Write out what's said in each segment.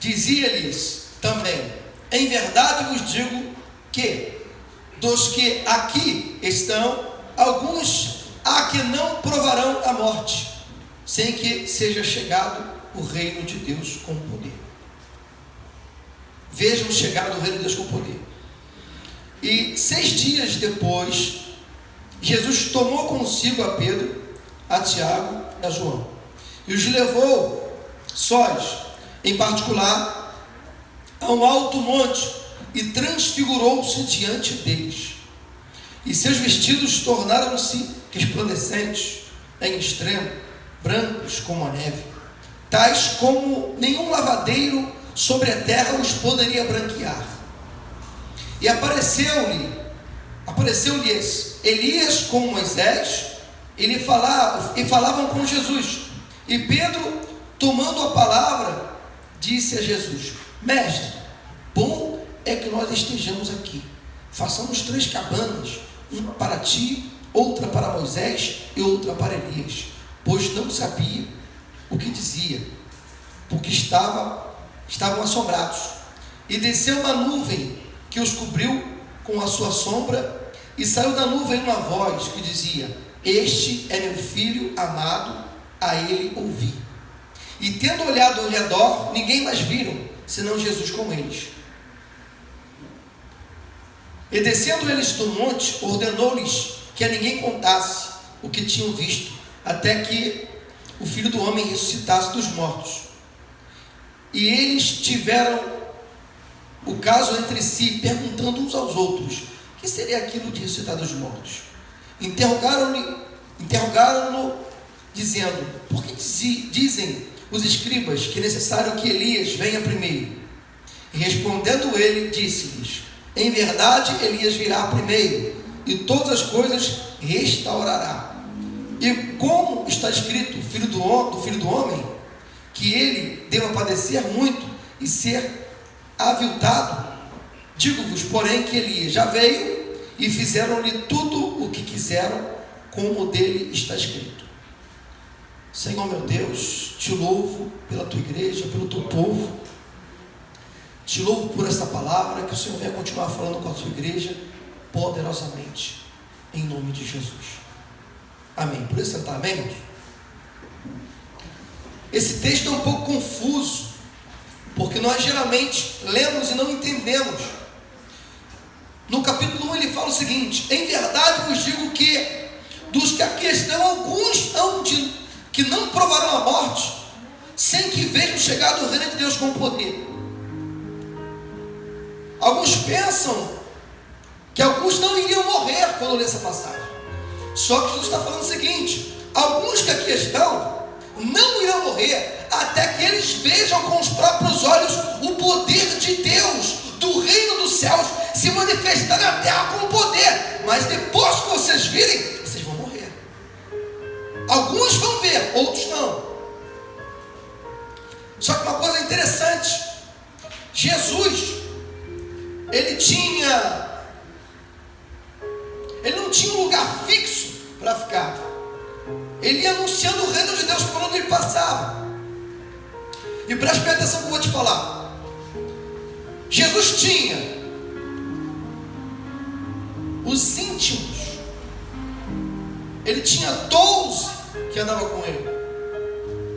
dizia-lhes também: em verdade vos digo que dos que aqui estão, alguns há que não provarão a morte, sem que seja chegado o reino de Deus com poder. Vejam chegado o reino de Deus com poder. E 6 dias depois, Jesus tomou consigo a Pedro, a Tiago e a João, e os levou sós, em particular, a um alto monte, e transfigurou-se diante deles. E seus vestidos tornaram-se resplandecentes, em extremo, brancos como a neve, tais como nenhum lavadeiro sobre a terra os poderia branquear. E apareceu-lhes Elias com Moisés, e falavam com Jesus. E Pedro, tomando a palavra, disse a Jesus: Mestre, bom é que nós estejamos aqui. Façamos 3 cabanas, uma para ti, outra para Moisés e outra para Elias. Pois não sabia o que dizia, porque estavam assombrados. E desceu uma nuvem que os cobriu com a sua sombra, e saiu da nuvem uma voz que dizia: Este é meu filho amado, a ele ouvi. E tendo olhado ao redor, ninguém mais viram, senão Jesus com eles. E descendo eles do monte, ordenou-lhes que a ninguém contasse o que tinham visto, até que o Filho do Homem ressuscitasse dos mortos. E eles tiveram o caso entre si, perguntando uns aos outros: que seria aquilo de ressuscitar dos mortos? Interrogaram-no, dizendo: por que dizem os escribas que é necessário que Elias venha primeiro? E respondendo ele, disse-lhes: em verdade, Elias virá primeiro, e todas as coisas restaurará. E como está escrito, Filho do Homem, que ele deva padecer muito e ser aviltado, digo-vos, porém, que Elias já veio, e fizeram-lhe tudo o que quiseram, como dele está escrito. Senhor meu Deus, te louvo pela tua igreja, pelo teu povo. Te louvo por esta palavra, que o Senhor venha continuar falando com a sua igreja poderosamente, em nome de Jesus. Amém. Por isso sentar, amém, irmãos? Esse texto é um pouco confuso, porque nós geralmente lemos e não entendemos. No capítulo 1 ele fala o seguinte: em verdade vos digo que dos que aqui estão, alguns hão que não provarão a morte, sem que vejam chegado o reino de Deus com poder. Alguns pensam que alguns não iriam morrer quando lê essa passagem. Só que Jesus está falando o seguinte: alguns que aqui estão não irão morrer até que eles vejam com os próprios olhos o poder de Deus, do reino dos céus, se manifestar na terra com poder. Mas depois que vocês virem, vocês vão morrer. Alguns vão ver, outros não. Só que uma coisa interessante: Jesus, ele não tinha um lugar fixo para ficar. Ele ia anunciando o reino de Deus por onde ele passava. E preste bem atenção que eu vou te falar. Jesus tinha os íntimos. Ele tinha 12 que andavam com ele.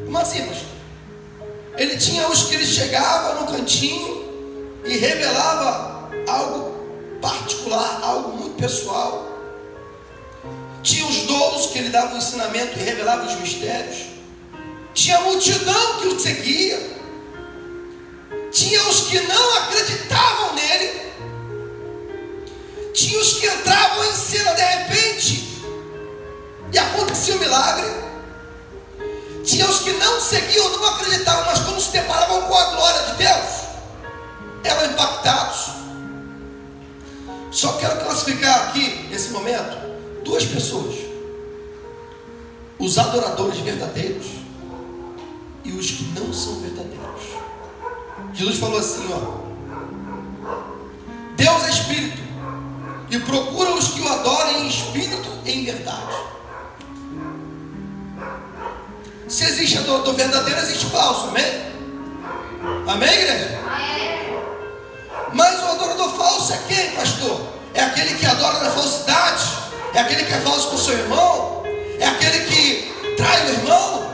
Como assim, pastor? Ele tinha os que ele chegava no cantinho e revelava algo particular, algo muito pessoal. Tinha os 12 que ele dava o ensinamento e revelava os mistérios. Tinha a multidão que o seguia. Tinha os que não acreditavam nele. Tinha os que entravam em cena de repente e acontecia um milagre. Tinha os que não seguiam, não acreditavam, mas quando se deparavam com a glória de Deus, eram impactados. Só quero classificar aqui, nesse momento, 2 pessoas: os adoradores verdadeiros e os que não são verdadeiros. Jesus falou assim, Deus é espírito, e procura os que o adorem em espírito e em verdade. Se existe adorador verdadeiro, existe falso, amém? Amém, igreja? Mas o adorador falso é quem, pastor? É aquele que adora na falsidade? É aquele que é falso com o seu irmão? É aquele que trai o irmão?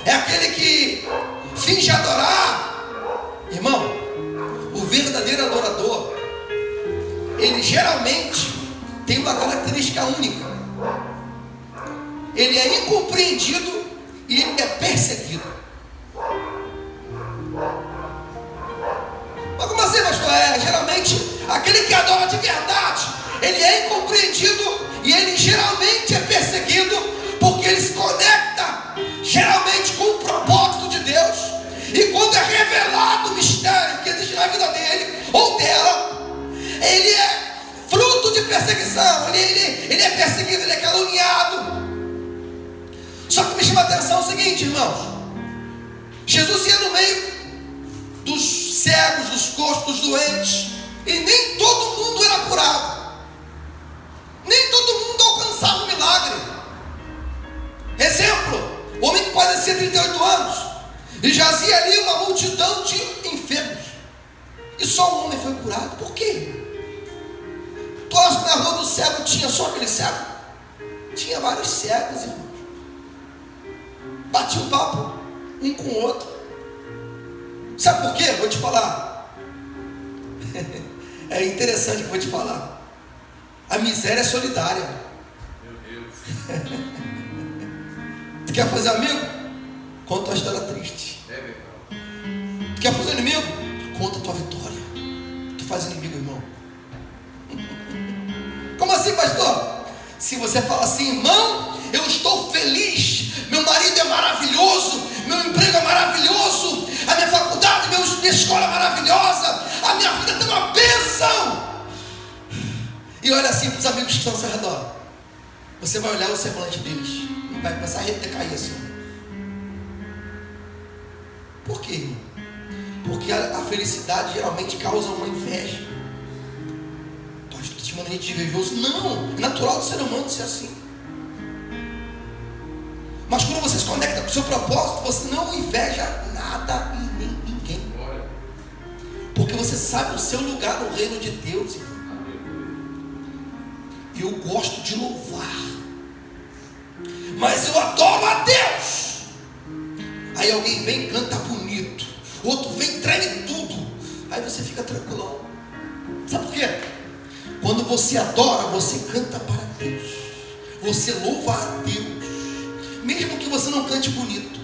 É aquele que finge adorar? Irmão, o verdadeiro adorador, ele geralmente tem uma característica única. Ele é incompreendido e ele é perseguido. Mas como assim, pastor? Geralmente, aquele que adora de verdade, ele é incompreendido e ele geralmente é perseguido, porque ele se conecta geralmente com o propósito de Deus. E quando é revelado o mistério que existe na vida dele ou dela, ele é fruto de perseguição, ele é perseguido, ele é caluniado. Só que me chama a atenção o seguinte, irmãos: Jesus ia no meio dos cegos, dos coxos, dos doentes, e nem todo mundo era curado, nem todo mundo alcançava o milagre. Exemplo: o homem que padecia 38 anos e jazia ali uma multidão de enfermos, e só um homem foi curado. Por quê? Tu acha que na rua do cego tinha só aquele cego? Tinha vários cegos, irmãos. Batia um papo um com o outro. Sabe por quê? Vou te falar. É interessante que eu vou te falar. A miséria é solidária. Meu Deus. Tu quer fazer amigo? Conta a história triste. Tu quer fazer inimigo? Conta a tua vitória. Tu faz inimigo, irmão. Como assim, pastor? Se você fala assim: irmão, eu estou feliz, meu marido é maravilhoso, meu emprego é maravilhoso, a minha faculdade, minha escola é maravilhosa, a minha vida tem uma bênção. E olha assim para os amigos que estão ao seu redor. Você vai olhar o semblante deles e vai começar a decair assim. Por quê? Porque a felicidade geralmente causa uma inveja. Estou te mandando a gente invejoso. Não, é natural do ser humano ser assim. Mas quando você se conecta com o seu propósito, você não inveja nada e nem ninguém. Porque você sabe o seu lugar no reino de Deus. Eu gosto de louvar, mas eu adoro a Deus. Aí alguém vem e canta bonito, outro vem e treme tudo. Aí você fica tranquilão. Sabe por quê? Quando você adora, você canta para Deus, você louva a Deus. Mesmo que você não cante bonito,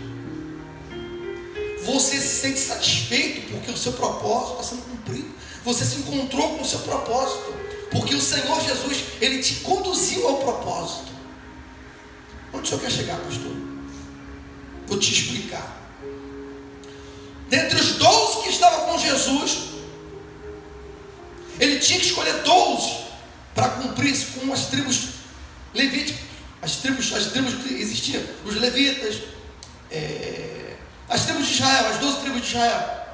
você se sente satisfeito porque o seu propósito está sendo cumprido. Você se encontrou com o seu propósito, porque o Senhor Jesus, Ele te conduziu ao propósito. Onde o Senhor quer chegar, pastor? Vou te explicar. Dentre os 12 que estavam com Jesus, Ele tinha que escolher 12 para cumprir com as tribos levíticas. As tribos que existiam, os levitas, as tribos de Israel, as 12 tribos de Israel.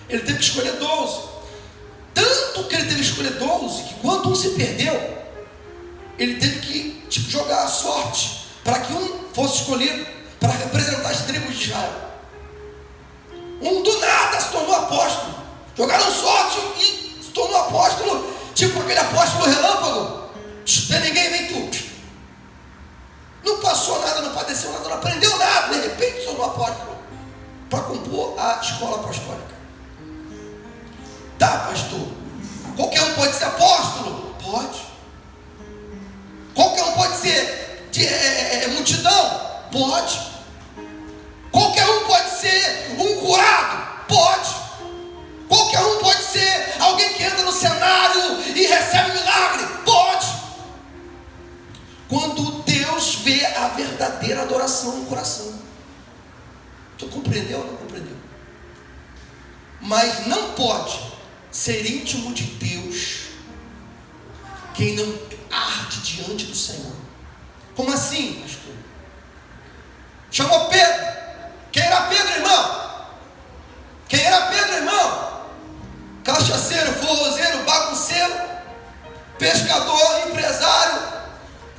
Ele teve que escolher 12. Tanto que ele teve que escolher 12, que quando um se perdeu, ele teve que jogar a sorte, para que um fosse escolhido para representar as tribos de Israel. Um do nada se tornou apóstolo. Jogaram sorte e se tornou apóstolo, tipo aquele apóstolo relâmpago. Tem ninguém, vem tu. Não passou nada, não padeceu nada, não aprendeu nada, de repente sou um apóstolo para compor a escola apostólica. Tá, pastor? Qualquer um pode ser apóstolo? Pode. Qualquer um pode ser multidão? Pode. Qualquer um pode ser um curado? Pode. Qualquer um pode ser alguém que entra no cenário e recebe milagre? Pode. Quando Deus vê a verdadeira adoração no coração. Tu compreendeu ou não compreendeu? Mas não pode ser íntimo de Deus quem não arde diante do Senhor. Como assim, pastor? Chamou Pedro. Quem era Pedro, irmão? Quem era Pedro, irmão? Cachaceiro, forrozeiro, bagunceiro, pescador, empresário,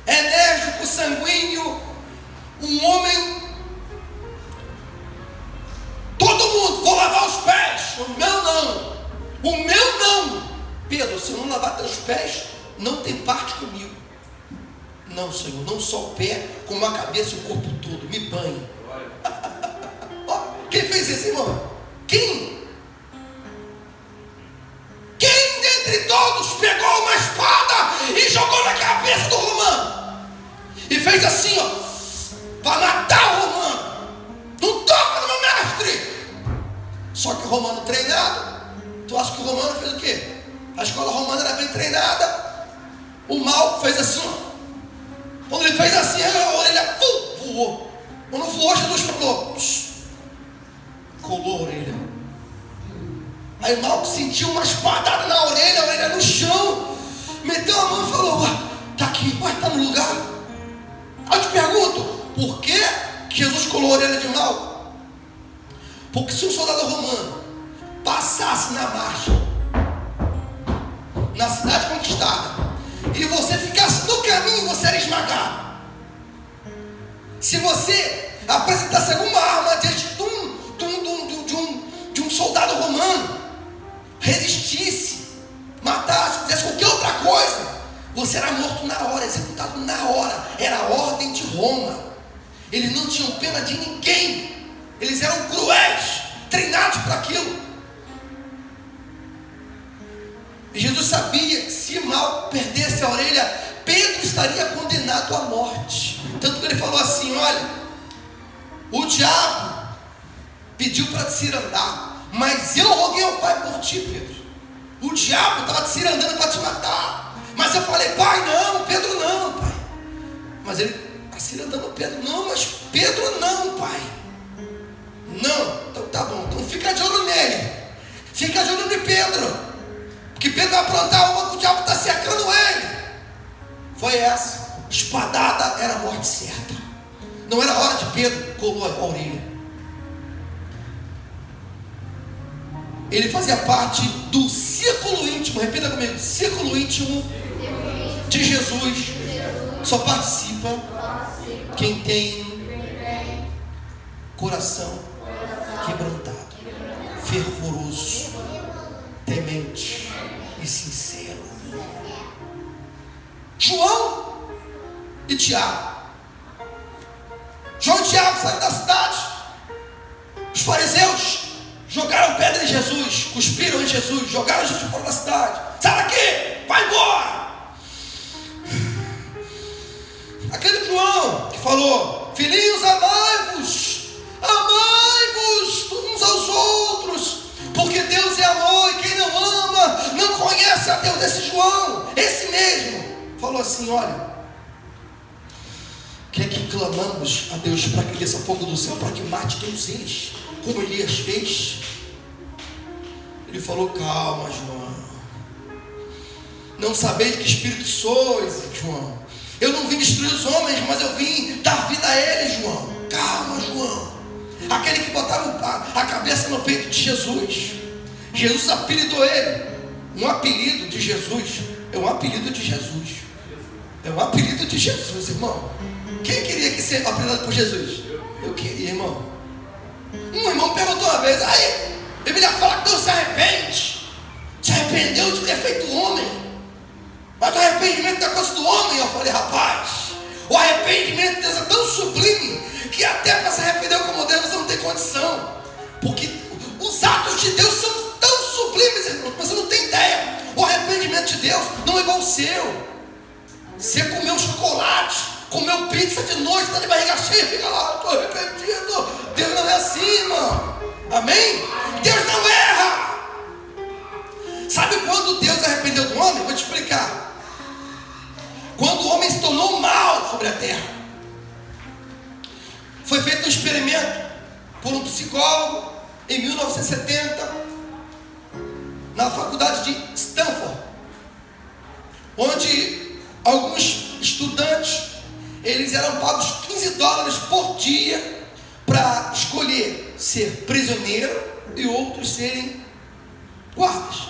enérgico, sanguíneo, um homem. Todo mundo, vou lavar os pés. O meu não. Pedro, se eu não lavar teus pés, não tem parte comigo. Não, Senhor, não só o pé, como a cabeça e o corpo todo. Me banhe. Quem fez isso, irmão? Quem? Quem dentre todos pegou uma espada e jogou na cabeça do romano? E fez assim, ó, para matar o romano. Não toca no meu mestre. Só que o romano treinado, tu acha que o romano fez o quê? A escola romana era bem treinada. O mal fez assim, ó. Quando ele fez assim, a orelha voou. Quando voou, Jesus falou, colou a orelha. Aí o mal sentiu uma espadada na orelha, a orelha no chão, meteu a mão e falou, tá aqui, tá no lugar. Aí eu te pergunto, por que Jesus colou a orelha de mal? Porque se um soldado romano passasse na marcha, na cidade conquistada, e você ficasse no caminho, você era esmagado. Se você apresentasse alguma arma diante de um soldado romano, resistisse, matasse, fizesse qualquer outra coisa, você era morto na hora, executado na hora. Era a ordem de Roma. Eles não tinham pena de ninguém. Eles eram cruéis, treinados para aquilo. E Jesus sabia que se mal perdesse a orelha, Pedro estaria condenado à morte. Tanto que ele falou assim, olha, o diabo pediu para te cirandar, mas eu roguei ao Pai por ti, Pedro. O diabo estava te cirandando para te matar, mas eu falei, Pai, não, Pedro não, Pai. Mas ele está cirandando Pedro, não, mas Pedro não, Pai. Não, então tá bom, então fica de olho nele, fica de olho em Pedro, porque Pedro vai aprontar uma que o diabo está cercando ele. Foi essa, espadada era a morte certa. Não era hora de Pedro, colou a orelha. Ele fazia parte do círculo íntimo, repita comigo, círculo íntimo de Jesus. Só participa quem tem coração quebrantado, fervoroso, temente e sincero. João e Tiago. João e Tiago saíram da cidade. Os fariseus jogaram pedra em Jesus, cuspiram em Jesus, jogaram Jesus fora da cidade. Sai daqui, vai embora. Aquele João que falou, filhinhos, amai-vos uns aos outros, porque Deus é amor, e quem não ama não conhece a Deus. Esse João, esse mesmo, falou assim, olha, quer que clamamos a Deus para que desça fogo do céu, para que mate todos eles, como Elias fez? Ele falou, calma, João, não sabeis que espírito sois, João. Eu não vim destruir os homens, mas eu vim dar vida a eles, João. Calma, João. Aquele que botava a cabeça no peito de Jesus. Jesus apelidou ele. Um apelido de Jesus é um apelido de Jesus. É um apelido de Jesus, irmão. Quem queria que ser apelidado por Jesus? Eu queria, irmão. Um irmão perguntou uma vez, aí, a Bíblia fala que Deus se arrepende. Se arrependeu de ter feito homem. Mas o arrependimento da coisa do homem, eu falei, rapaz, o arrependimento de Deus é tão sublime que até para se arrepender como Deus você não tem condição, porque os atos de Deus são tão sublimes, irmão, você não tem ideia. O arrependimento de Deus não é igual ao seu. Você comeu chocolate, comeu pizza de noite, está de barriga cheia, fica lá, estou arrependido. Deus não é assim, irmão. Amém? Deus não erra. Sabe quando Deus arrependeu do homem? Vou te explicar. Quando o homem se tornou mal sobre a terra. Foi feito um experimento por um psicólogo em 1970 na faculdade de Stanford, onde alguns estudantes eles eram pagos $15 por dia para escolher ser prisioneiro e outros serem guardas.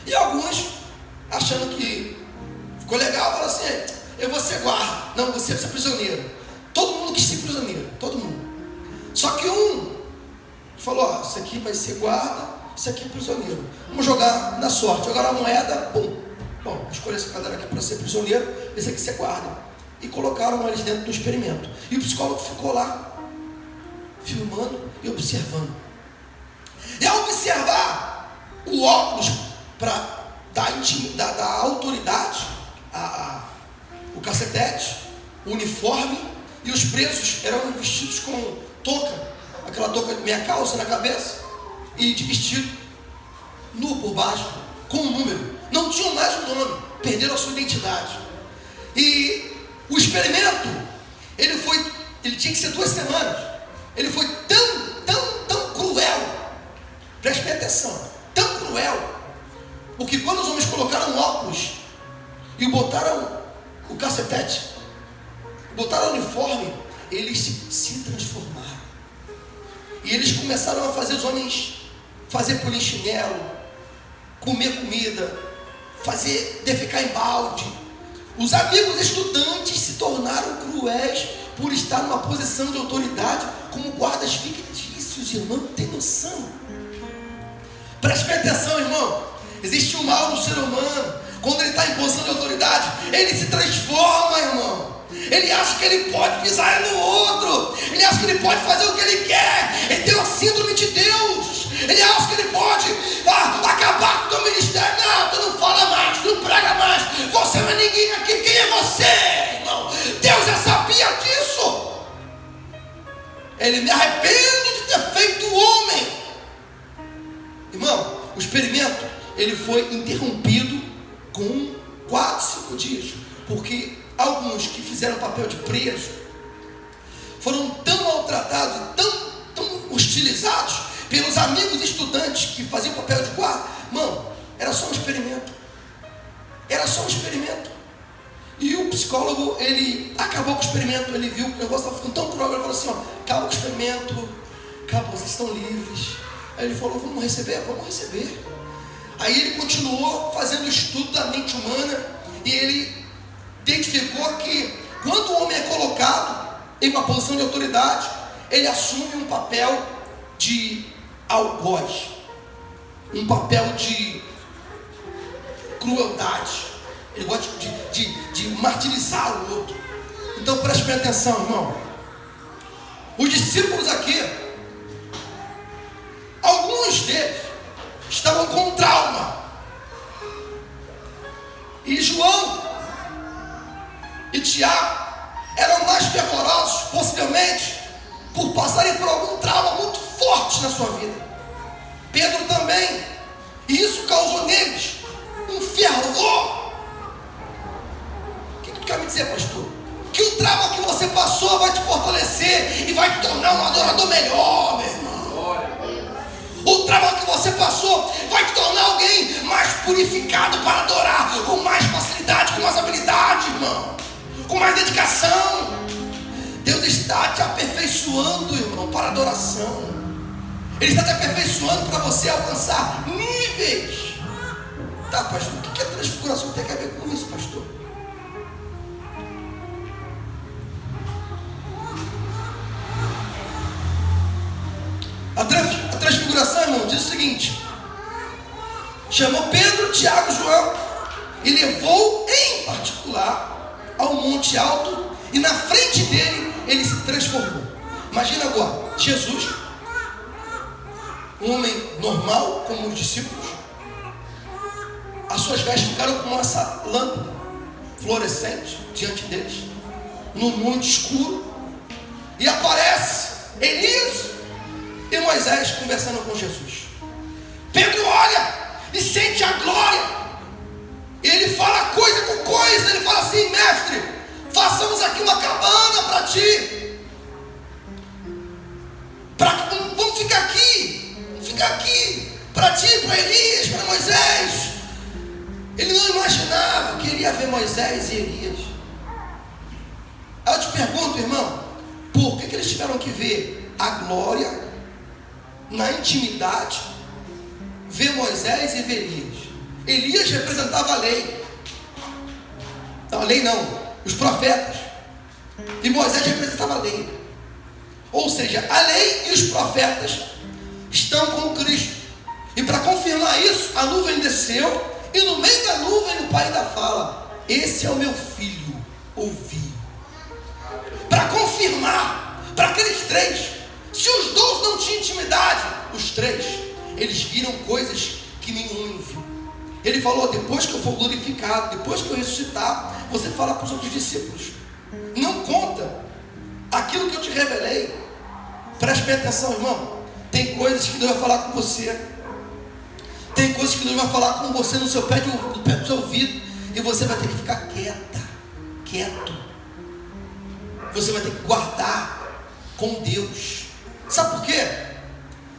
E alguns, achando que ficou legal, falaram assim, eu vou ser guarda. Não, você vai ser prisioneiro. Todo mundo quis ser prisioneiro, todo mundo. Só que um falou, isso aqui vai ser guarda, esse aqui é prisioneiro. Vamos jogar na sorte. Jogaram a moeda, pum. Bom, escolha essa cadeira aqui para ser prisioneiro, esse aqui você guarda. E colocaram eles dentro do experimento. E o psicólogo ficou lá, filmando e observando. E ao observar o óculos para dar autoridade, o cacetete, o uniforme, e os presos eram vestidos com touca, aquela touca de meia calça na cabeça, e de vestido nu por baixo, com um número. Não tinham mais um nome, perderam a sua identidade. E o experimento, ele tinha que ser 2 semanas. Ele foi tão cruel. Preste atenção, tão cruel, porque quando os homens colocaram óculos e botaram o cacetete, botaram o uniforme, eles se transformaram. E eles começaram a fazer os homens fazer polichinelo, comer comida, defecar em balde. Os amigos estudantes se tornaram cruéis por estar numa posição de autoridade como guardas fictícios. Irmão, não tem noção. Preste atenção, irmão. Existe um mal no ser humano. Quando ele está em posição de autoridade, ele se transforma, irmão. Ele acha que ele pode pisar no outro. Ele acha que ele pode fazer o que ele quer. Ele tem uma síndrome de Deus. Ele acha que ele pode acabar com o teu ministério. Não, tu não fala mais, tu não prega mais. Você não é ninguém aqui. Quem é você, irmão? Deus já sabia disso. Ele me arrependo de ter feito o homem. Irmão, o experimento, ele foi interrompido com 4, 5 dias. Porque alguns que fizeram papel de preso foram tão maltratados e tão hostilizados pelos amigos estudantes que faziam papel de guarda. Mano, era só um experimento. Era só um experimento. E o psicólogo, ele acabou com o experimento. Ele viu que o negócio estava ficando tão cruel. Ele falou assim, acabou com o experimento. Acabou, vocês estão livres. Aí ele falou, vamos receber? Vamos receber. Aí ele continuou fazendo o estudo da mente humana. E ele identificou que quando o homem é colocado em uma posição de autoridade, ele assume um papel de algoz, um papel de crueldade. Ele gosta de martirizar o outro. Então preste bem atenção, irmão. Os discípulos aqui, alguns deles estavam com trauma. E João e Tiago eram mais fervorosos, possivelmente, por passarem por algum trauma muito forte na sua vida. Pedro também. E isso causou neles um fervor. O que tu quer me dizer, pastor? Que o trauma que você passou vai te fortalecer e vai te tornar um adorador melhor, meu irmão. O trauma que você passou vai te tornar alguém mais purificado para adorar com mais facilidade, com mais habilidade, irmão, com mais dedicação. Deus está te aperfeiçoando, irmão, para adoração. Ele está te aperfeiçoando para você alcançar níveis. Tá, pastor, o que a transfiguração tem a ver com isso, pastor? A transfiguração, irmão, diz o seguinte: chamou Pedro, Tiago e João e levou em particular ao monte alto, e na frente dele ele se transformou. Imagina agora, Jesus, um homem normal como os discípulos, as suas vestes ficaram como essa lâmpada fluorescente diante deles, no monte escuro, e aparece Elias e Moisés conversando com Jesus. Pedro olha e sente a glória. Ele fala coisa com coisa. Ele fala assim: mestre, façamos aqui uma cabana para ti. Vamos ficar aqui. Vamos ficar aqui para ti, para Elias, para Moisés. Ele não imaginava que ele ia ver Moisés e Elias. Aí eu te pergunto, irmão, por que eles tiveram que ver a glória na intimidade, ver Moisés e ver Elias? Elias representava a lei. Não, a lei não, os profetas. E Moisés representava a lei. Ou seja, a lei e os profetas estão com Cristo. E para falar isso, a nuvem desceu, e no meio da nuvem o pai ainda fala: esse é o meu filho, ouvi. Para confirmar, para aqueles três, se os 12 não tinham intimidade, os três, eles viram coisas que nenhum viu. Ele falou: depois que eu for glorificado, depois que eu ressuscitar, você fala para os outros discípulos, não conta aquilo que eu te revelei. Preste bem atenção, irmão. Tem coisas que Deus vai falar com você, tem coisas que Deus vai falar com você no pé do seu ouvido, e você vai ter que ficar quieto. Você vai ter que guardar com Deus. Sabe por quê?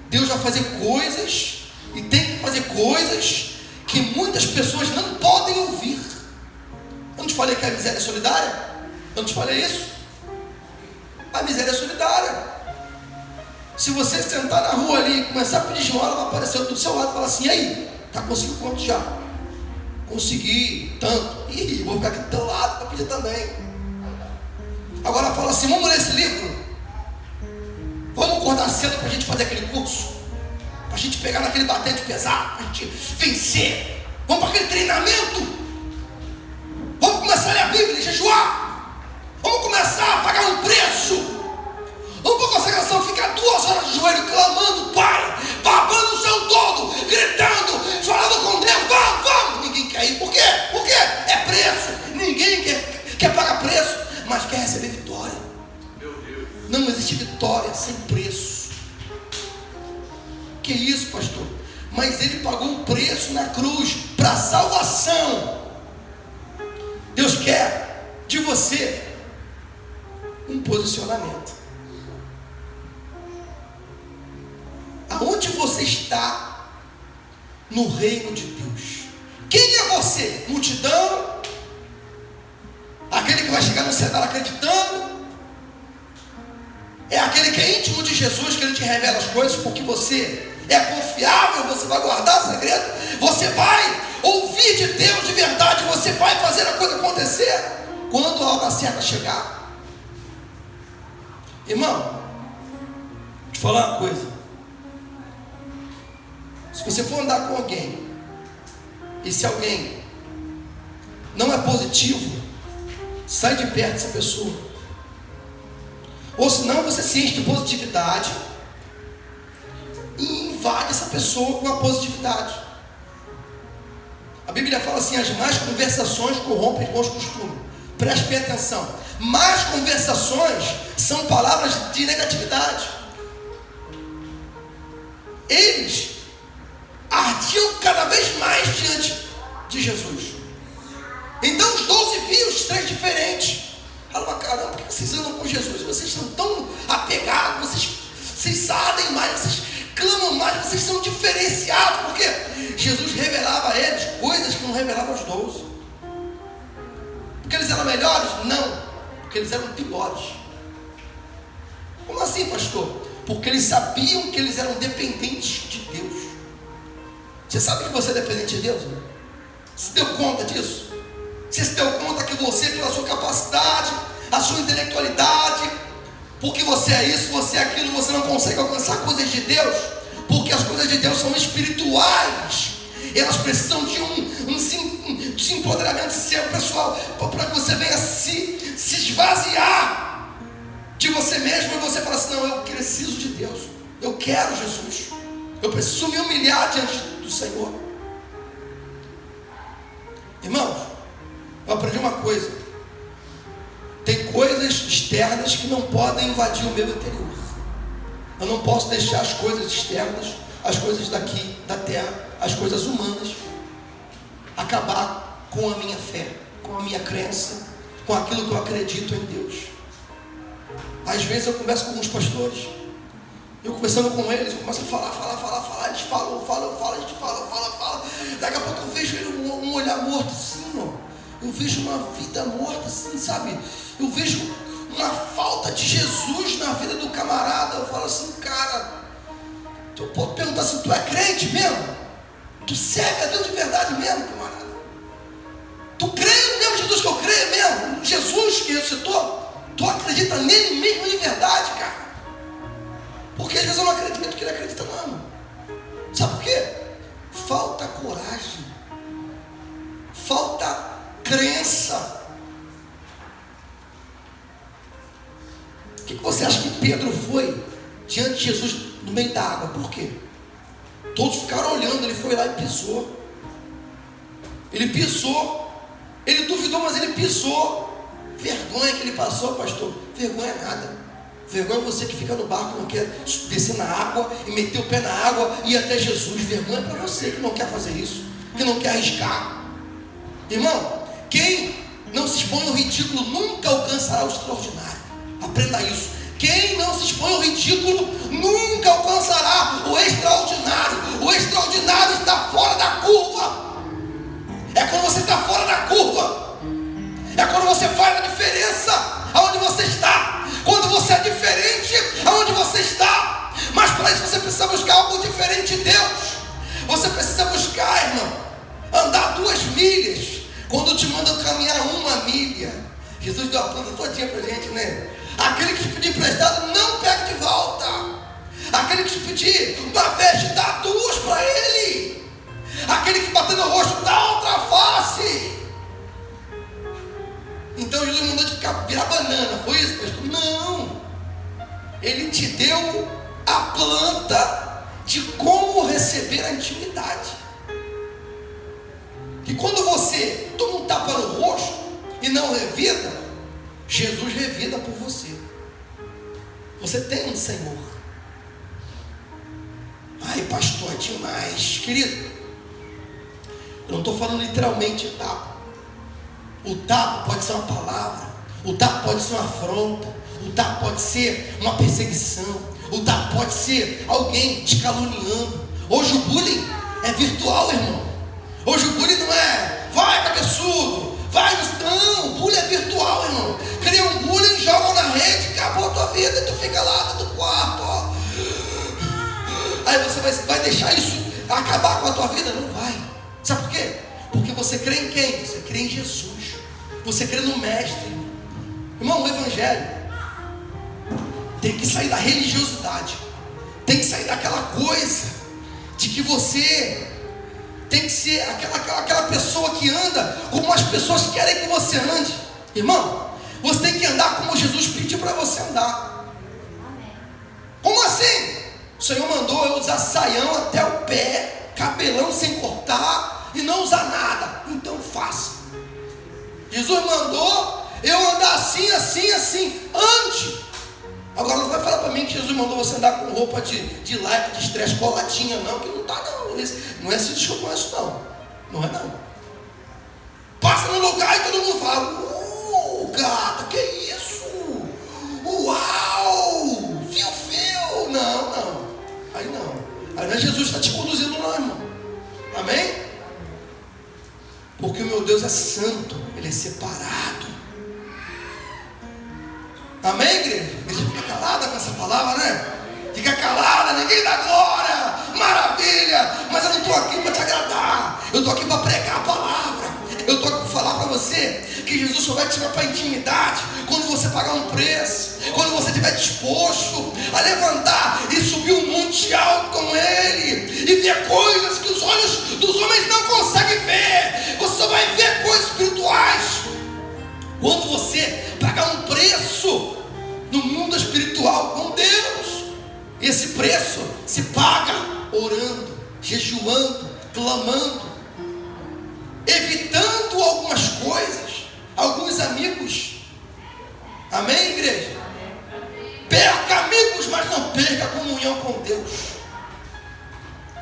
Deus vai fazer coisas, e tem que fazer coisas que muitas pessoas não podem ouvir. Eu não te falei que a miséria é solidária? Eu não te falei isso? A miséria é solidária. Se você sentar na rua ali e começar a pedir esmola, vai aparecer do seu lado e falar assim: e aí, tá conseguindo quanto já? Consegui tanto. Ih, vou ficar aqui do teu lado para pedir também. Agora fala assim: vamos ler esse livro, vamos acordar cedo para a gente fazer aquele curso, para a gente pegar naquele batente pesado, para a gente vencer. Vamos para aquele treinamento, vamos começar a ler a Bíblia e jejuar, vamos começar a pagar um preço, vamos para a consagração, ficar 2 horas de joelho clamando, Pai, babando o céu todo, gritando, falando com Deus, vamos. Ninguém quer ir. Por quê? Por quê? É preço. Ninguém quer pagar preço, mas quer receber vitória. Não existe vitória sem preço. Que isso, pastor? Mas ele pagou um preço na cruz para a salvação. Deus quer de você um posicionamento. Aonde você está no reino de Deus? Quem é você? Multidão? Aquele que vai chegar no cenário acreditando? É aquele que é íntimo de Jesus, que ele te revela as coisas porque você é confiável, você vai guardar o segredo, você vai ouvir de Deus de verdade, você vai fazer a coisa acontecer quando a hora certa chegar. Irmão, deixa eu te falar uma coisa. Se você for andar com alguém, e se alguém não é positivo, sai de perto dessa pessoa. Ou senão você se enche de positividade e invade essa pessoa com a positividade. A Bíblia fala assim: as más conversações corrompem os bons costumes. Preste bem atenção. Más conversações são palavras de negatividade. Eles ardiam cada vez mais diante de Jesus. Então os 12 viam os três diferentes. Falavam: caramba, por que vocês andam com Jesus? Vocês estão tão apegados, vocês ardem mais, vocês clamam mais, vocês são diferenciados. Porque Jesus revelava a eles coisas que não revelava aos 12. Porque eles eram melhores? Não, porque eles eram piores. Como assim, pastor? Porque eles sabiam que eles eram dependentes de Deus. Você sabe que você é dependente de Deus? Né? Você se deu conta disso? Você se deu conta que você, pela sua capacidade, a sua intelectualidade, porque você é isso, você é aquilo, você não consegue alcançar coisas de Deus? Porque as coisas de Deus são espirituais. Elas precisam de um empoderamento seu, pessoal, para que você venha se esvaziar de você mesmo e você fala assim: não, eu preciso de Deus, eu quero Jesus, eu preciso me humilhar diante do Senhor. Irmãos, eu aprendi uma coisa: tem coisas externas que não podem invadir o meu interior. Eu não posso deixar as coisas externas, as coisas daqui, da terra, as coisas humanas, acabar com a minha fé, com a minha crença, com aquilo que eu acredito em Deus. Às vezes eu converso com alguns pastores, eu conversando com eles, eu começo a falar, eles falam, a gente fala. Daqui a pouco eu vejo um olhar morto assim, ó. Eu vejo uma vida morta assim, sabe? Eu vejo uma falta de Jesus na vida do camarada. Eu falo assim: cara, eu posso perguntar assim: tu é crente mesmo? Tu serve a Deus de verdade mesmo, camarada? Tu crê no mesmo Jesus que eu creio mesmo? No Jesus que ressuscitou? Tu acredita nele mesmo de verdade, cara? Porque às vezes eu não acredito que ele acredita, não. Sabe por quê? Falta coragem, falta crença. O que você acha que Pedro foi diante de Jesus no meio da água? Por quê? Todos ficaram olhando, ele foi lá e pisou. Ele pisou, ele duvidou, mas ele pisou. Vergonha que ele passou, pastor? Vergonha é nada. Vergonha é você que fica no barco, não quer descer na água e meter o pé na água e ir até Jesus. Vergonha é para você que não quer fazer isso, que não quer arriscar. Irmão, quem não se expõe ao ridículo nunca alcançará o extraordinário. Aprenda isso. Quem não se expõe ao ridículo nunca alcançará o extraordinário. O extraordinário está fora da curva. É quando você está fora da curva. É quando você faz a diferença aonde você está. Quando você é diferente aonde você está. Mas para isso você precisa buscar algo diferente de Deus. Você precisa buscar, irmão, andar 2 milhas. Quando te mandam caminhar 1 milha. Jesus deu a planta todinha para a gente, né? Aquele que te pedir emprestado, não pega de volta. Aquele que te pedir uma veste, dá 2 para ele. Aquele que bater no rosto, dá outra face. Então Jesus mandou te virar banana, foi isso, pastor? Não. Ele te deu a planta de como receber a intimidade. E quando você toma um tapa no rosto e não revida, Jesus revida por você. Você tem um Senhor. Ai, pastor, é demais. Querido, eu não estou falando literalmente tapa. O tapa pode ser uma palavra. O tapa pode ser uma afronta. O tapa pode ser uma perseguição. O tapa pode ser alguém te caluniando. Hoje o bullying é virtual, irmão. Hoje o bullying não é vai, cabeçudo, vai, não, o bullying é virtual, irmão. Cria um bullying, joga na rede, acabou a tua vida e tu fica lá dentro do quarto, ó. Aí você vai deixar isso acabar com a tua vida? Não vai. Sabe por quê? Porque você crê em quem? Você crê em Jesus. Você crê no Mestre. Irmão, o Evangelho tem que sair da religiosidade. Tem que sair daquela coisa de que você tem que ser aquela pessoa que anda como as pessoas querem que você ande. Irmão, você tem que andar como Jesus pediu para você andar. Como assim? O Senhor mandou eu usar saião até o pé, cabelão sem cortar e não usar nada. Então faça. Jesus mandou eu andar assim, assim, assim. Ande. Agora não vai falar para mim que Jesus mandou você andar com roupa de like, de estresse coladinha, não, que não está não. Não é assim que eu conheço, não. Não é não. Passa no lugar e todo mundo fala, gata, que isso? Uau! Fio. Não. Aí não. Aí não é Jesus que está te conduzindo não, irmão. Amém? Porque o meu Deus é santo. Ele é separado. Amém, igreja? Igreja fica calada com essa palavra, né? Fica calada, ninguém dá glória, maravilha. Mas eu não estou aqui para te agradar. Eu estou aqui para pregar a palavra. Eu estou aqui para falar para você que Jesus só vai te tirar para a intimidade quando você pagar um preço, quando você estiver disposto a levantar e subir um monte alto com Ele e ver coisas que os olhos dos homens não conseguem ver. Você só vai ver coisas espirituais quando você pagar um preço no mundo espiritual com Deus. Esse preço se paga orando, jejuando, clamando, evitando algumas coisas, alguns amigos. Amém, igreja? Perca amigos, mas não perca a comunhão com Deus.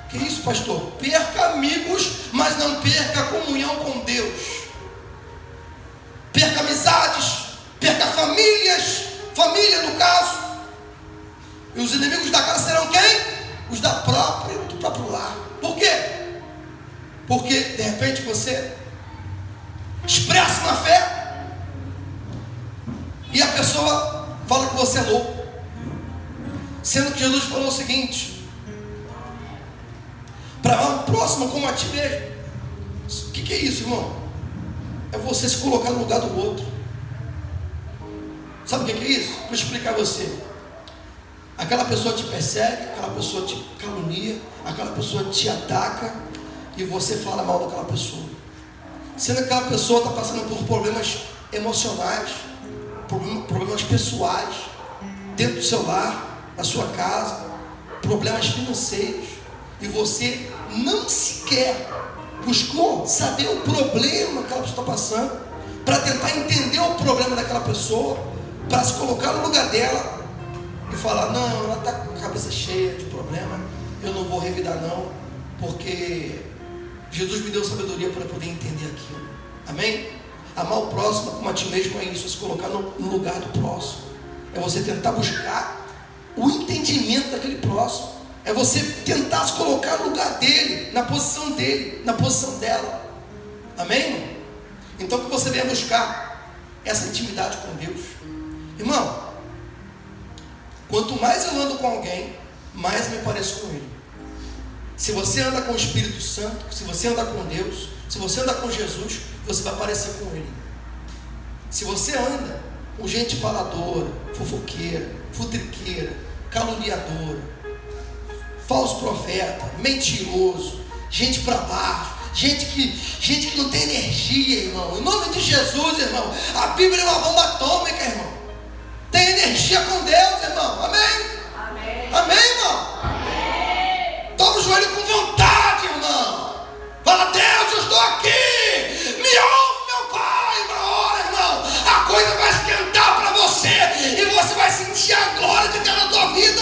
Que isso, pastor? Perca amigos, mas não perca a comunhão com Deus. Perca amizades, perca família no caso. E os inimigos da casa serão quem? Os do próprio lar. Por quê? Porque de repente você expressa uma fé e a pessoa fala que você é louco, sendo que Jesus falou o seguinte: para amar o próximo como a ti mesmo. O que é isso, irmão? É você se colocar no lugar do outro. Sabe o que é isso? Vou explicar a você. Aquela pessoa te persegue, aquela pessoa te calunia, aquela pessoa te ataca, e você fala mal daquela pessoa, sendo que aquela pessoa está passando por problemas emocionais, problemas pessoais, dentro do seu lar, na sua casa, problemas financeiros, e você não sequer buscou saber o problema que aquela pessoa está passando, para tentar entender o problema daquela pessoa, para se colocar no lugar dela e falar: não, ela está com a cabeça cheia de problema, eu não vou revidar não, porque Jesus me deu sabedoria para poder entender aquilo. Amém? Amar o próximo como a ti mesmo é isso, é se colocar no lugar do próximo, é você tentar buscar o entendimento daquele próximo, é você tentar se colocar no lugar dele, na posição dela. Amém? Então que você venha buscar essa intimidade com Deus. Irmão, quanto mais eu ando com alguém, mais me pareço com ele. Se você anda com o Espírito Santo, se você anda com Deus, se você anda com Jesus, você vai parecer com ele. Se você anda com gente faladora, fofoqueira, futriqueira, caluniadora, falso profeta, mentiroso, gente para baixo, gente que não tem energia, irmão, em nome de Jesus, irmão, a Bíblia é uma bomba atômica, irmão. Tem energia com Deus, irmão. Amém? Amém, amém, irmão? Amém. Dobra o joelho com vontade, irmão. Fala: Deus, eu estou aqui, me ouve, meu Pai, na hora, irmão, a coisa vai esquentar para você, e você vai sentir a glória de Deus na tua vida.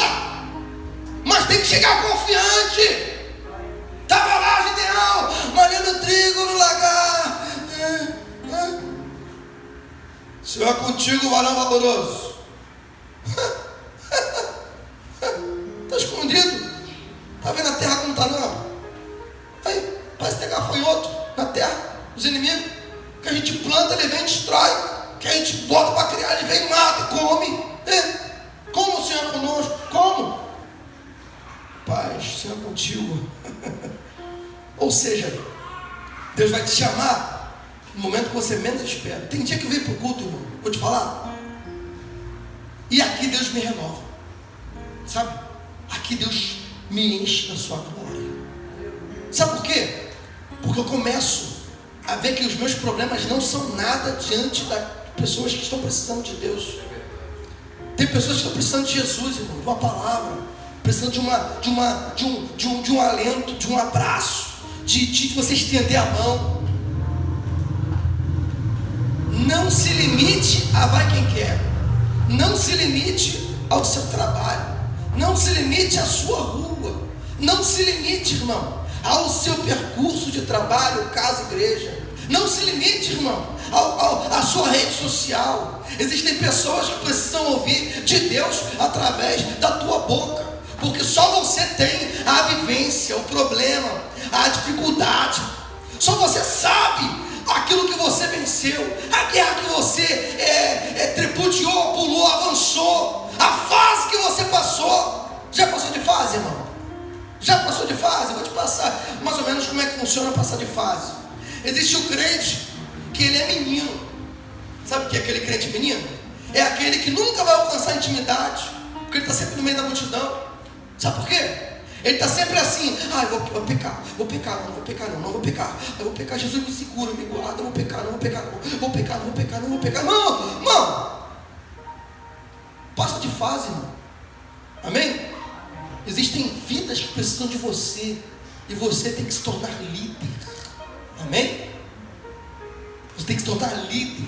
Mas tem que chegar confiante. Estava lá, Gideão, malhando trigo no lagar. Senhor é contigo, varão valoroso. Está escondido. Está vendo a terra como está, não? Aí, parece ter gafanhoto na terra, os inimigos. Que a gente planta, ele vem e destrói. Que a gente bota para criar, ele vem e mata e come. Como o Senhor é conosco? Como? Paz, o Senhor é contigo. Ou seja, Deus vai te chamar no momento que você menos espera. Tem dia que eu venho para o culto, irmão, vou te falar, e aqui Deus me renova, sabe? Aqui Deus me enche da sua glória. Sabe por quê? Porque eu começo a ver que os meus problemas não são nada diante das pessoas que estão precisando de Deus. Tem pessoas que estão precisando de Jesus, irmão, de uma palavra, precisando de um alento, de um abraço, de você estender a mão. Não se limite a vai quem quer. Não se limite ao seu trabalho. Não se limite à sua rua. Não se limite, irmão, ao seu percurso de trabalho, casa, igreja. Não se limite, irmão, à sua rede social. Existem pessoas que precisam ouvir de Deus através da tua boca, porque só você tem a vivência, o problema, a dificuldade. Só você sabe aquilo que você venceu, a guerra que você tripudiou, pulou, avançou, a fase que você passou. Já passou de fase, irmão? Já passou de fase? Vou te passar mais ou menos como é que funciona passar de fase. Existe o crente que ele é menino. Sabe o que é aquele crente menino? É aquele que nunca vai alcançar intimidade, porque ele está sempre no meio da multidão. Sabe por quê? Ele está sempre assim: eu vou pecar, não vou pecar, eu vou pecar, Jesus me segura, me guarda, eu vou pecar, não vou pecar, não vou pecar. Não, passa de fase, irmão. Amém? Existem vidas que precisam de você, e você tem que se tornar líder. Amém? Você tem que se tornar líder.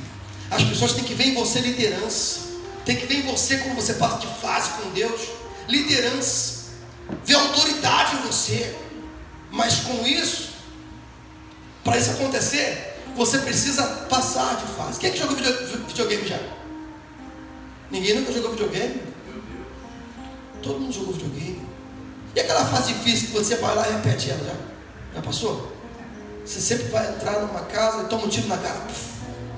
As pessoas têm que ver em você liderança, tem que ver em você, quando você passa de fase com Deus, liderança, ver autoridade em você. Mas com isso, para isso acontecer, você precisa passar de fase. Quem é que jogou videogame já? Ninguém nunca jogou videogame? Todo mundo jogou videogame. E aquela fase difícil que você vai lá e repete ela? Já passou? Você sempre vai entrar numa casa e toma um tiro na cara.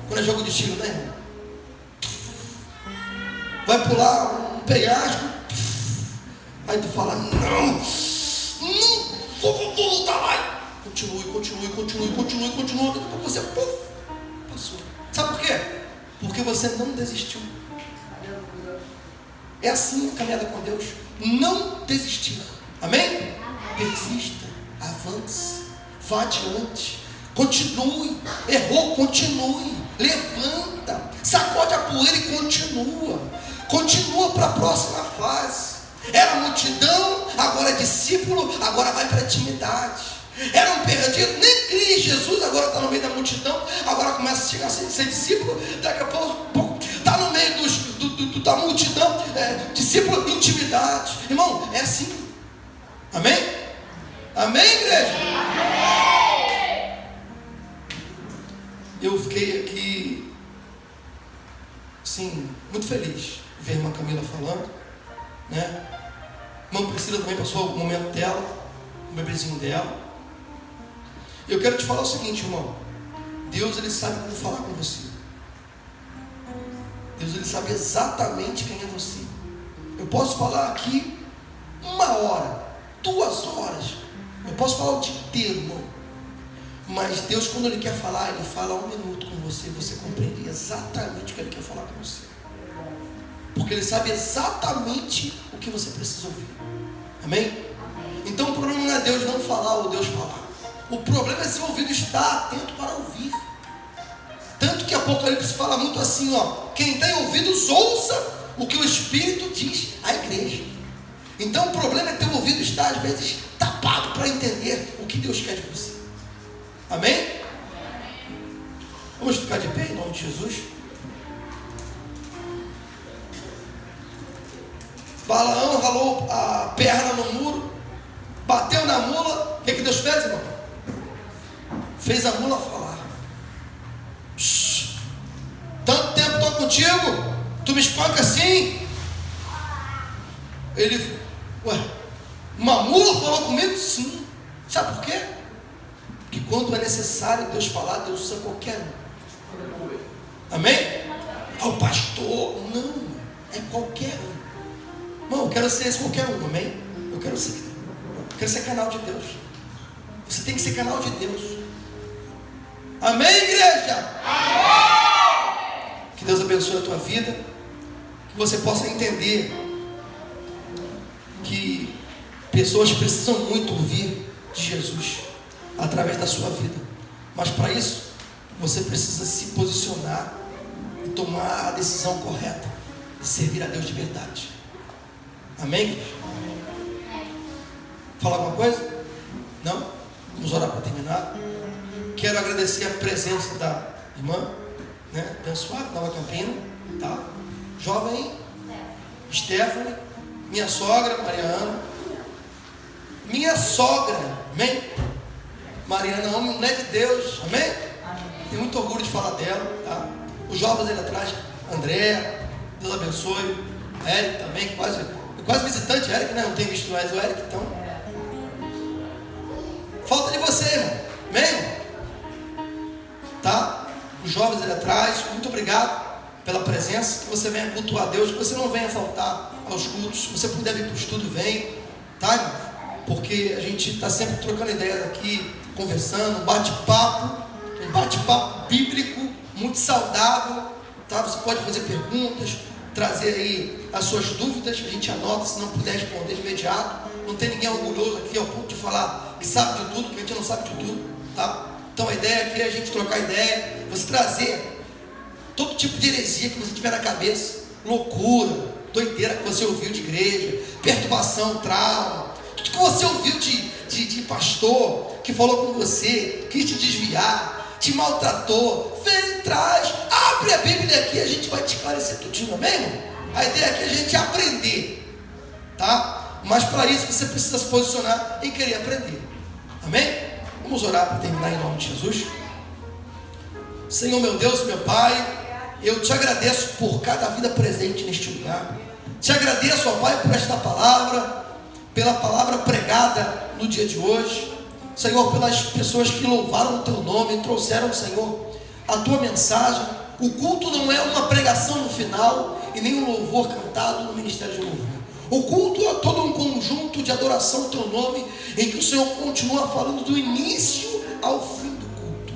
Quando é jogo de tiro, né, irmão? Vai pular um penhasco. Aí tu fala: não vou voltar lá. Continue. Daqui a pouco você passou. Sabe por quê? Porque você não desistiu. É assim a caminhada com Deus. Não desistir. Amém? Persista, avance, vá adiante, continue, errou, continue, levanta, sacode a poeira e continua para a próxima fase. Era multidão, agora é discípulo, agora vai para a intimidade. Era um perdido, nem cria em Jesus, agora está no meio da multidão, agora começa a chegar a ser discípulo, daqui a pouco está no meio da multidão, discípulo, intimidade. Irmão, é assim. Amém? Amém, igreja? Amém. Eu fiquei aqui, sim, muito feliz de ver a irmã Camila falando, né? A irmã Priscila também passou o momento dela, o bebezinho dela. Eu quero te falar o seguinte, irmão. Deus, ele sabe como falar com você. Deus, ele sabe exatamente quem é você. Eu posso falar aqui 1 hora, 2 horas, eu posso falar o dia inteiro, irmão. Mas Deus, quando ele quer falar, ele fala 1 minuto com você. Você compreende exatamente o que ele quer falar com você, porque ele sabe exatamente o que você precisa ouvir. Amém? Então o problema não é Deus não falar ou Deus falar. O problema é seu ouvido estar atento para ouvir. Tanto que Apocalipse fala muito assim, ó: quem tem ouvidos, ouça o que o Espírito diz à igreja. Então o problema é teu ouvido estar às vezes tapado para entender o que Deus quer de você. Amém? Vamos ficar de pé em nome de Jesus. Balaão ralou a perna no muro, bateu na mula. O que Deus fez, irmão? Fez a mula falar. Tanto tempo estou contigo, tu me espanca assim? Ele, uma mula falou comigo? Sim. Sabe por quê? Porque quando é necessário Deus falar, Deus usa qualquer um. Amém? Ao pastor, não, é qualquer um. Irmão, eu quero ser esse qualquer um, amém? Eu quero ser canal de Deus. Você tem que ser canal de Deus. Amém, igreja? Amém. Que Deus abençoe a tua vida, que você possa entender que pessoas precisam muito ouvir de Jesus através da sua vida, mas para isso você precisa se posicionar e tomar a decisão correta de servir a Deus de verdade. Amém? Falar alguma coisa? Não? Vamos orar para terminar. Quero agradecer a presença da irmã, né, abençoada, Nova Campina, tá? Jovem Stephanie, minha sogra Mariana, minha sogra, amém? Mariana, homem, mulher de Deus, amém? Tenho muito orgulho de falar dela, tá? Os jovens ali atrás, André, Deus abençoe, Eric também, que quase visitante, Eric, né? Não tem visto mais o Eric, então. Falta de você, irmão, amém? Tá? Os jovens ali atrás, muito obrigado pela presença, que você venha cultuar a Deus, que você não venha faltar aos cultos. Se você puder vir para o estudo, vem, tá, irmão? Porque a gente está sempre trocando ideias aqui, conversando, um bate-papo bíblico, muito saudável, tá? Você pode fazer perguntas, trazer aí as suas dúvidas, a gente anota, se não puder responder de imediato. Não tem ninguém orgulhoso aqui ao ponto de falar que sabe de tudo, que a gente não sabe de tudo, tá? Então a ideia aqui é a gente trocar ideia, você trazer todo tipo de heresia que você tiver na cabeça, loucura, doideira que você ouviu de igreja, perturbação, trauma, tudo que você ouviu de pastor que falou com você, quis te desviar, te maltratou, vem, traz, abre a Bíblia aqui, a gente vai te esclarecer tudinho, amém, irmão? A ideia aqui é a gente aprender, tá? Mas para isso você precisa se posicionar em querer aprender, amém? Vamos orar para terminar em nome de Jesus. Senhor, meu Deus, meu Pai, eu te agradeço por cada vida presente neste lugar. Te agradeço, ó Pai, por esta palavra, pela palavra pregada no dia de hoje. Senhor, pelas pessoas que louvaram o Teu nome, trouxeram, Senhor, a Tua mensagem. O culto não é uma pregação no final e nem um louvor cantado no ministério de louvor. O culto é todo um conjunto de adoração ao Teu nome, em que o Senhor continua falando do início ao fim do culto.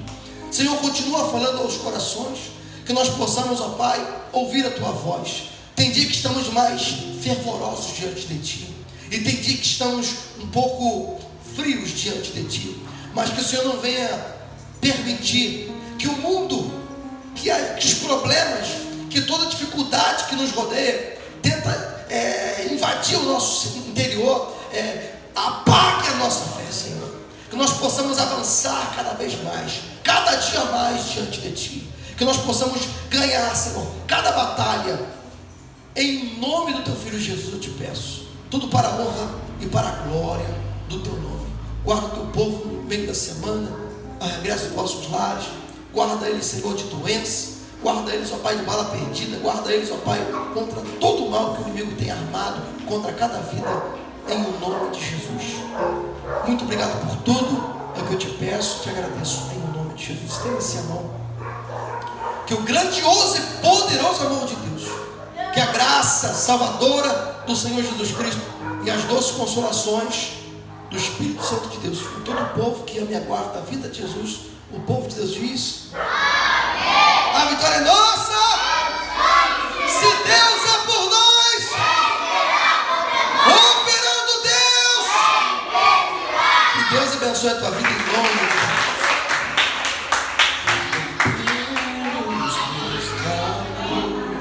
Senhor, continua falando aos corações, que nós possamos, ó Pai, ouvir a Tua voz. Tem dia que estamos mais fervorosos diante de Ti, e tem dia que estamos um pouco frios diante de Ti, mas que o Senhor não venha permitir que o mundo, que os problemas, que toda dificuldade que nos rodeia tenta invadir o nosso interior, apague a nossa fé, Senhor. Que nós possamos avançar cada vez mais, cada dia mais diante de Ti. Que nós possamos ganhar, Senhor, cada batalha. Em nome do Teu Filho Jesus eu te peço. Tudo para a honra e para a glória do Teu nome. Guarda o Teu povo no meio da semana, ao regresso dos vossos lares. Guarda eles, Senhor, de doença. Guarda eles, ó Pai, de bala perdida. Guarda eles, ó Pai, contra todo o mal que o inimigo tem armado contra cada vida, em o nome de Jesus. Muito obrigado por tudo. É o que eu te peço, te agradeço em o nome de Jesus. Estenda-se a mão. Que o grandioso e poderoso amor de Deus, que a graça salvadora do Senhor Jesus Cristo e as doces consolações do Espírito Santo de Deus, com todo o povo que ama e aguarda a vida de Jesus, o povo de Deus diz: amém. A vitória é nossa. Se Deus é por nós, operando Deus. Que Deus abençoe a tua vida em nome de